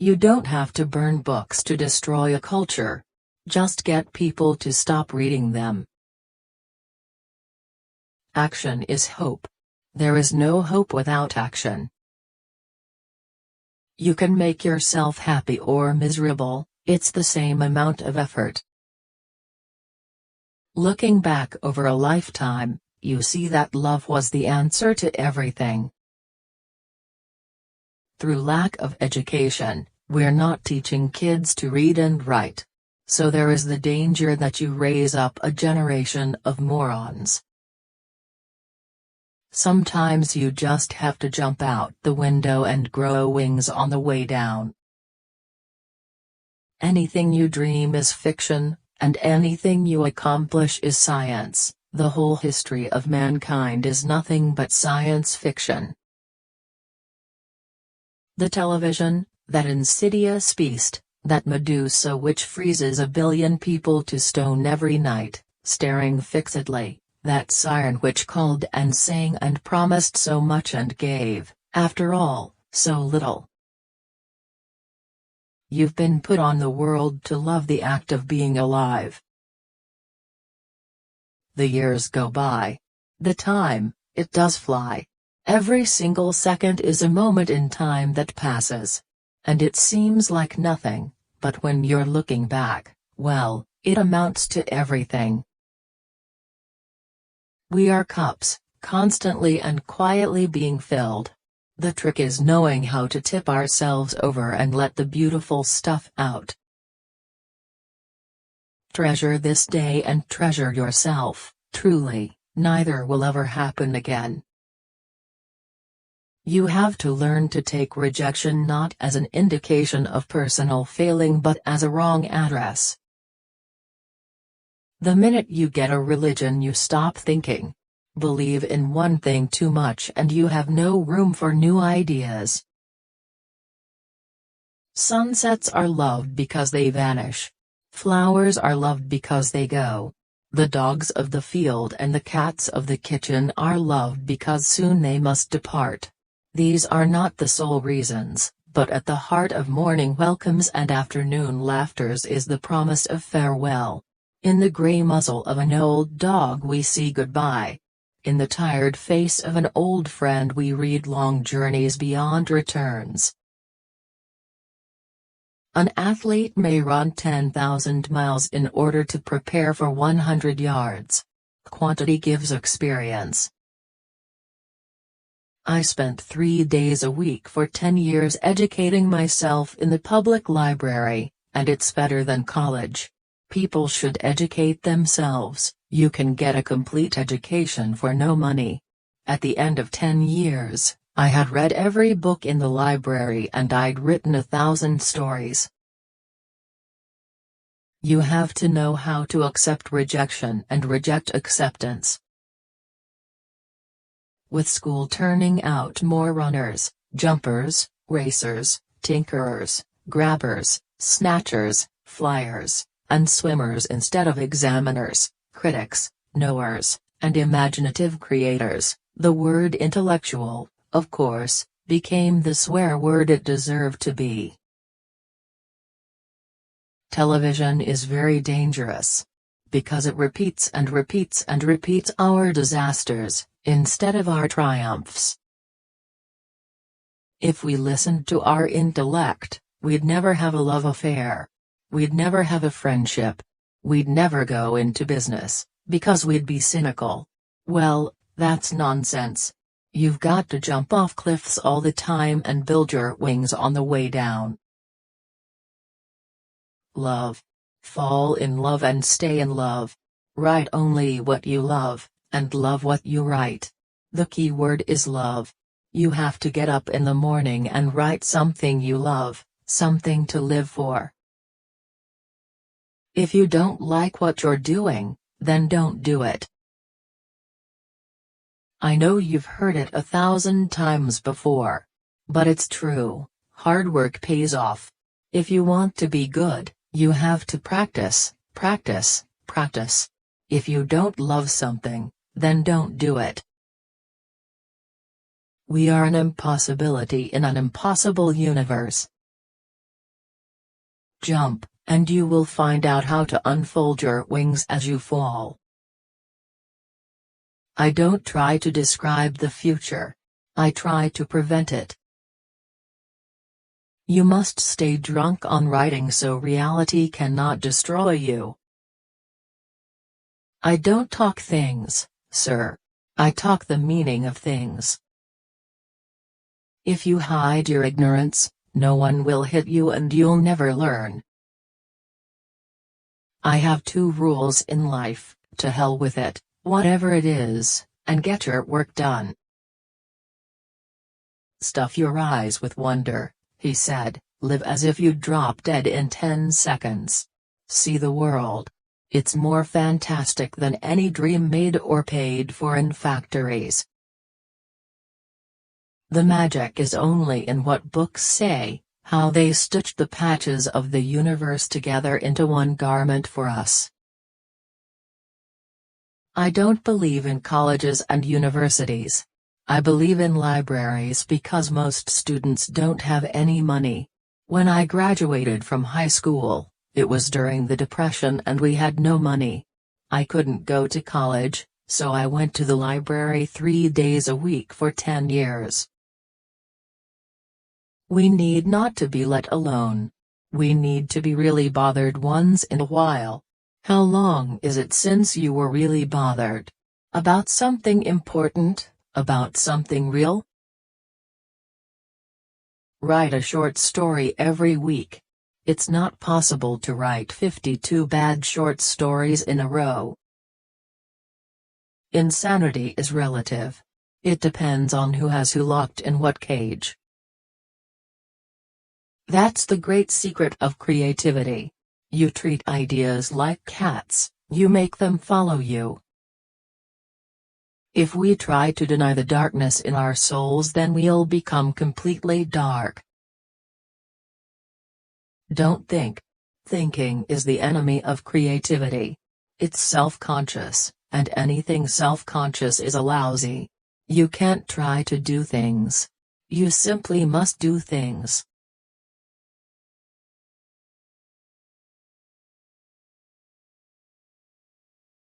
You don't have to burn books to destroy a culture. Just get people to stop reading them. Action is hope. There is no hope without action. You can make yourself happy or miserable, it's the same amount of effort. Looking back over a lifetime, you see that love was the answer to everything. Through lack of education, we're not teaching kids to read and write. So there is the danger that you raise up a generation of morons. Sometimes you just have to jump out the window and grow wings on the way down. Anything you dream is fiction, and anything you accomplish is science. The whole history of mankind is nothing but science fiction. The television, that insidious beast, that Medusa which freezes a billion people to stone every night, staring fixedly, that siren which called and sang and promised so much and gave, after all, so little. You've been put on the world to love the act of being alive. The years go by. The time, it does fly. Every single second is a moment in time that passes. And it seems like nothing, but when you're looking back, well, it amounts to everything. We are cups, constantly and quietly being filled. The trick is knowing how to tip ourselves over and let the beautiful stuff out. Treasure this day and treasure yourself, truly, neither will ever happen again. You have to learn to take rejection not as an indication of personal failing but as a wrong address. The minute you get a religion you stop thinking. Believe in one thing too much and you have no room for new ideas. Sunsets are loved because they vanish. Flowers are loved because they go. The dogs of the field and the cats of the kitchen are loved because soon they must depart. These are not the sole reasons, but at the heart of morning welcomes and afternoon laughters is the promise of farewell. In the gray muzzle of an old dog we see goodbye. In the tired face of an old friend we read long journeys beyond returns. An athlete may run 10,000 miles in order to prepare for 100 yards. Quantity gives experience. I spent 3 days a week for 10 years educating myself in the public library, and it's better than college. People should educate themselves. You can get a complete education for no money. At the end of 10 years, I had read every book in the library and I'd written 1,000 stories. You have to know how to accept rejection and reject acceptance. With school turning out more runners, jumpers, racers, tinkerers, grabbers, snatchers, flyers, and swimmers instead of examiners, critics, knowers, and imaginative creators, the word intellectual, of course, became the swear word it deserved to be. Television is very dangerous. Because it repeats and repeats and repeats our disasters, instead of our triumphs. If we listened to our intellect, we'd never have a love affair. We'd never have a friendship. We'd never go into business, because we'd be cynical. Well, that's nonsense. You've got to jump off cliffs all the time and build your wings on the way down. Love. Fall in love and stay in love. Write only what you love, and love what you write. The key word is love. You have to get up in the morning and write something you love, something to live for. If you don't like what you're doing, then don't do it. I know you've heard it 1,000 times before. But it's true, hard work pays off. If you want to be good, you have to practice, practice, practice. If you don't love something, then don't do it. We are an impossibility in an impossible universe. Jump, and you will find out how to unfold your wings as you fall. I don't try to describe the future. I try to prevent it. You must stay drunk on writing so reality cannot destroy you. I don't talk things, sir. I talk the meaning of things. If you hide your ignorance, no one will hit you and you'll never learn. I have 2 rules in life: to hell with it, whatever it is, and get your work done. Stuff your eyes with wonder, he said, live as if you'd drop dead in 10 seconds. See the world. It's more fantastic than any dream made or paid for in factories. The magic is only in what books say, how they stitched the patches of the universe together into one garment for us. I don't believe in colleges and universities. I believe in libraries because most students don't have any money. When I graduated from high school, it was during the Depression and we had no money. I couldn't go to college, so I went to the library 3 days a week for 10 years. We need not to be let alone. We need to be really bothered once in a while. How long is it since you were really bothered? About something important, about something real? Write a short story every week. It's not possible to write 52 bad short stories in a row. Insanity is relative. It depends on who has who locked in what cage. That's the great secret of creativity. You treat ideas like cats, you make them follow you. If we try to deny the darkness in our souls, then we'll become completely dark. Don't think. Thinking is the enemy of creativity. It's self-conscious, and anything self-conscious is a lousy. You can't try to do things. You simply must do things.